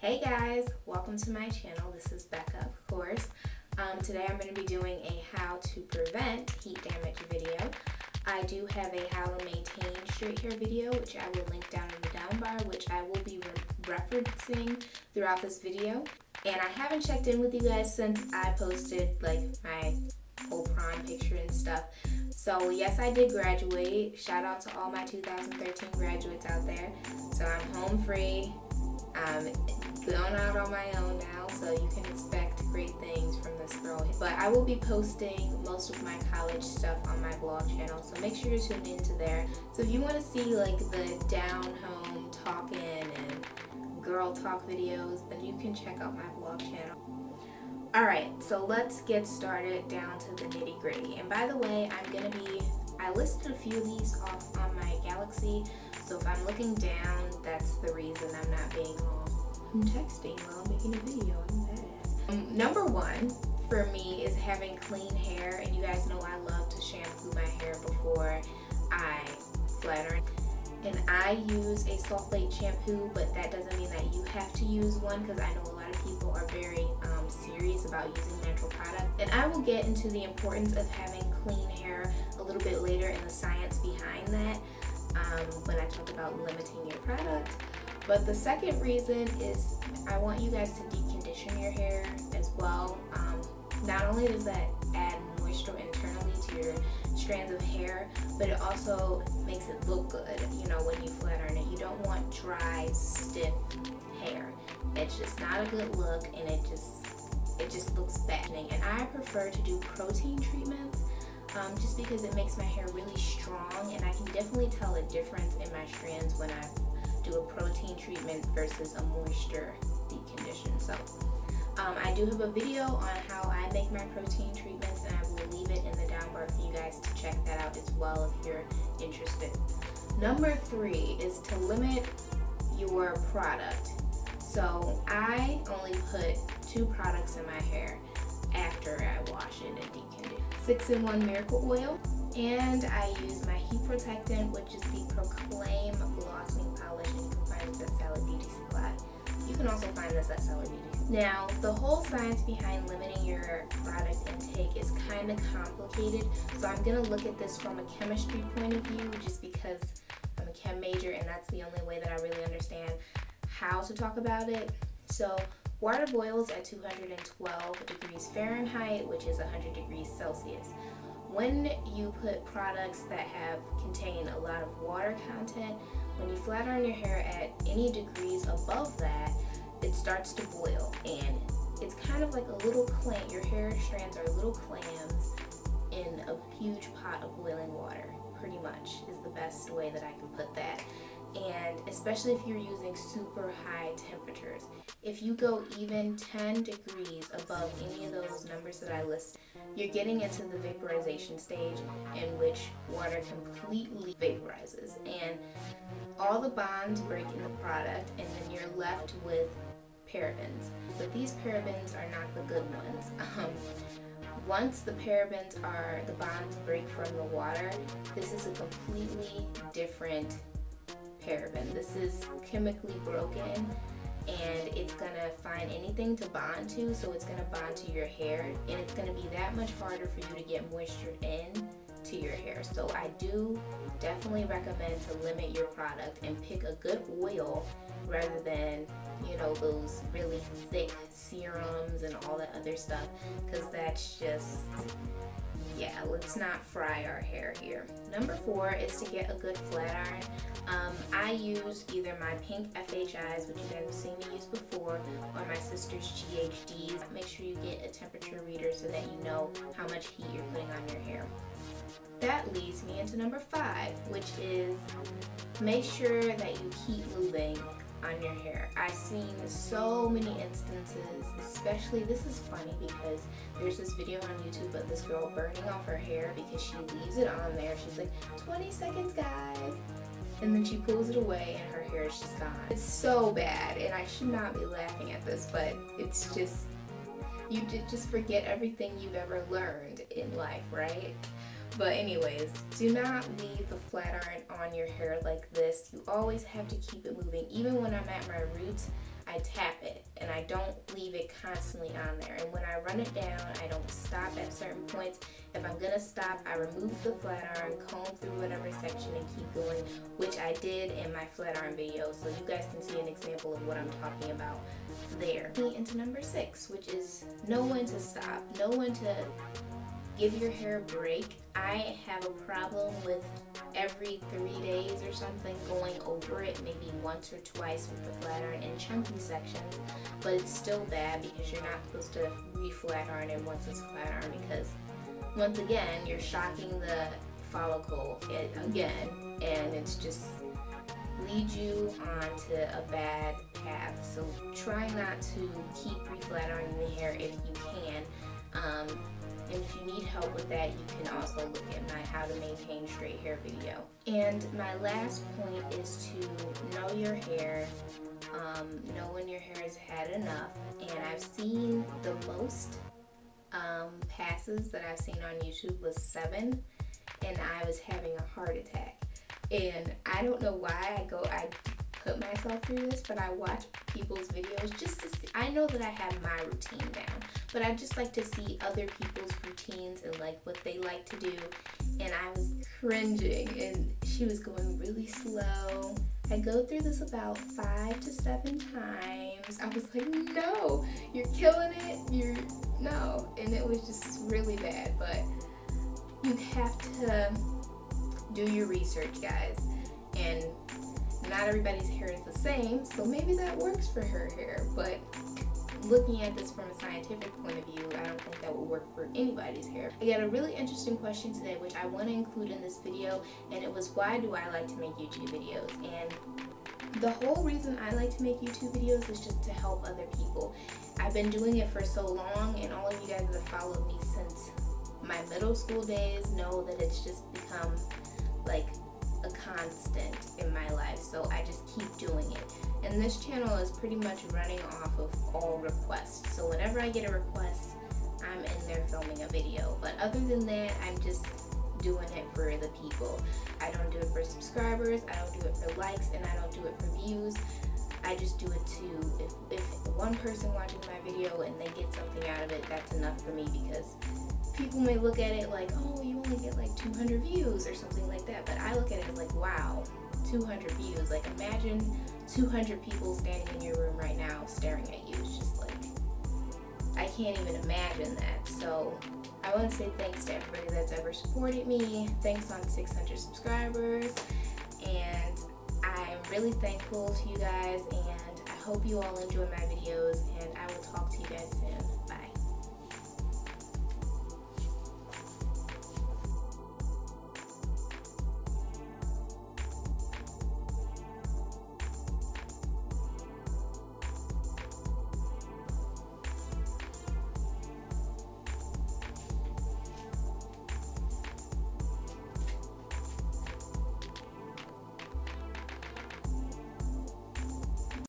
Hey guys, welcome to my channel. This is Becca, of course. Today I'm going to be doing a how to prevent heat damage video. I do have a how to maintain straight hair video, which I will link down in the down bar, which I will be referencing throughout this video. And I haven't checked in with you guys since I posted like my whole prom picture and stuff. So yes, I did graduate. Shout out to all my 2013 graduates out there. So I'm home free. I'm going out on my own now, so you can expect great things from this girl. But I will be posting most of my college stuff on my blog channel, so make sure to tune into there. So if you want to see like the down home talking and girl talk videos, then you can check out my blog channel. Alright, so let's get started down to the nitty gritty. And by the way, I listed a few of these off on my Galaxy, so if I'm looking down, that's the reason I'm not being all, I'm texting while I'm making a video. I'm badass. Number one for me is having clean hair, and you guys know I love to shampoo my hair before I flat iron. And I use a sulfate shampoo, but that doesn't mean that you have to use one, because I know a lot of people are very serious about using natural product. And I will get into the importance of having clean hair a little bit later in the science behind that when I talk about limiting your product. But the second reason is I want you guys to decondition your hair as well. Not only does that add moisture internally to your strands of hair, but it also makes it look good, you know, when you flat iron it. You don't want dry, stiff hair. It's just not a good look, and it just looks bad. And I prefer to do protein treatments just because it makes my hair really strong, and I can definitely tell a difference in my strands when I do a protein treatment versus a moisture decondition. So I do have a video on how I make my protein treatments, and I will leave it in the down bar for you guys to check that out as well if you're interested. Number 3 is to limit your product. So I only put 2 products in my hair after I wash it and decondition. 6-in-1 Miracle Oil, and I use my heat protectant, which is the Proclaim Glossing Polish, and you can find this at Salad Beauty Supply. You can also find this at Salad Beauty. Now, the whole science behind limiting your product intake is kind of complicated, so I'm going to look at this from a chemistry point of view just because I'm a chem major, and that's the only way that I really understand how to talk about it. So water boils at 212 degrees Fahrenheit, which is 100 degrees Celsius. When you put products that contain a lot of water content, when you flat iron your hair at any degrees above that, it starts to boil, and it's kind of like a little clam. Your hair strands are little clams in a huge pot of boiling water, pretty much is the best way that I can put that. And especially if you're using super high temperatures. If you go even 10 degrees above any of those numbers that I list, you're getting into the vaporization stage in which water completely vaporizes, and all the bonds break in the product, and then you're left with parabens. But these parabens are not the good ones. Once the bonds break from the water, this is a completely different paraben. This is chemically broken, and it's gonna find anything to bond to, so it's gonna bond to your hair, and it's gonna be that much harder for you to get moisture in to your hair. So I do definitely recommend to limit your product and pick a good oil rather than, you know, those really thick serums and all that other stuff, because that's just, yeah, let's not fry our hair here. Number 4 is to get a good flat iron. I use either my pink FHIs, which you guys have seen me use before, or my sister's GHDs. Make sure you get a temperature reader so that you know how much heat you're putting on your hair. That leads me into number 5, which is make sure that you keep lubing on your hair. I've seen so many instances, especially, this is funny because there's this video on YouTube of this girl burning off her hair because she leaves it on there. She's like, 20 seconds guys, and then she pulls it away and her hair is just gone. It's so bad, and I should not be laughing at this, but it's just, you just forget everything you've ever learned in life, right? But anyways, do not leave the flat iron on your hair like this. You always have to keep it moving. Even when I'm at my roots, I tap it. I don't leave it constantly on there. And when I run it down, I don't stop at certain points. If I'm gonna stop, I remove the flat iron, comb through whatever section and keep going, which I did in my flat iron video. So you guys can see an example of what I'm talking about there. Into number 6, which is know when to stop, know when to give your hair a break. I have a problem with every 3 days or something going over it, maybe once or twice with the flat iron in chunky sections, but it's still bad because you're not supposed to re-flat iron it once it's flat iron, because once again you're shocking the follicle again, and it's just leads you onto a bad path. So try not to keep re-flat ironing the hair if you can. And if you need help with that, you can also look at my How to Maintain Straight Hair video. And my last point is to know your hair, know when your hair has had enough. And I've seen the most passes that I've seen on YouTube was 7, and I was having a heart attack. And I don't know why I put myself through this, but I watch people's videos just to see. I know that I have my routine down, but I just like to see other people's routines and like what they like to do. And I was cringing, and she was going really slow. I go through this about 5 to 7 times. I was like, no, you're killing it. No. And it was just really bad, but you have to do your research, guys. And not everybody's hair is the same, so maybe that works for her hair, but looking at this from a scientific point of view, I don't think that will work for anybody's hair. I got a really interesting question today, which I want to include in this video, and it was, why do I like to make YouTube videos? And the whole reason I like to make YouTube videos is just to help other people. I've been doing it for so long, and all of you guys that have followed me since my middle school days know that it's just become like a constant in my life, so I just keep doing it. And this channel is pretty much running off of all requests, so whenever I get a request, I'm in there filming a video. But other than that, I'm just doing it for the people. I don't do it for subscribers, I don't do it for likes, and I don't do it for views. I just do it to, if one person watching my video and they get something out of it, that's enough for me, because people may look at it like, oh, you only get like 200 views or something like that, but I look at it as like, wow, 200 views. Like, imagine 200 people standing in your room right now staring at you. It's just like, I can't even imagine that. So I want to say thanks to everybody that's ever supported me. Thanks on 600 subscribers, and I'm really thankful to you guys, and I hope you all enjoy my videos, and I will talk to you guys soon. Bye.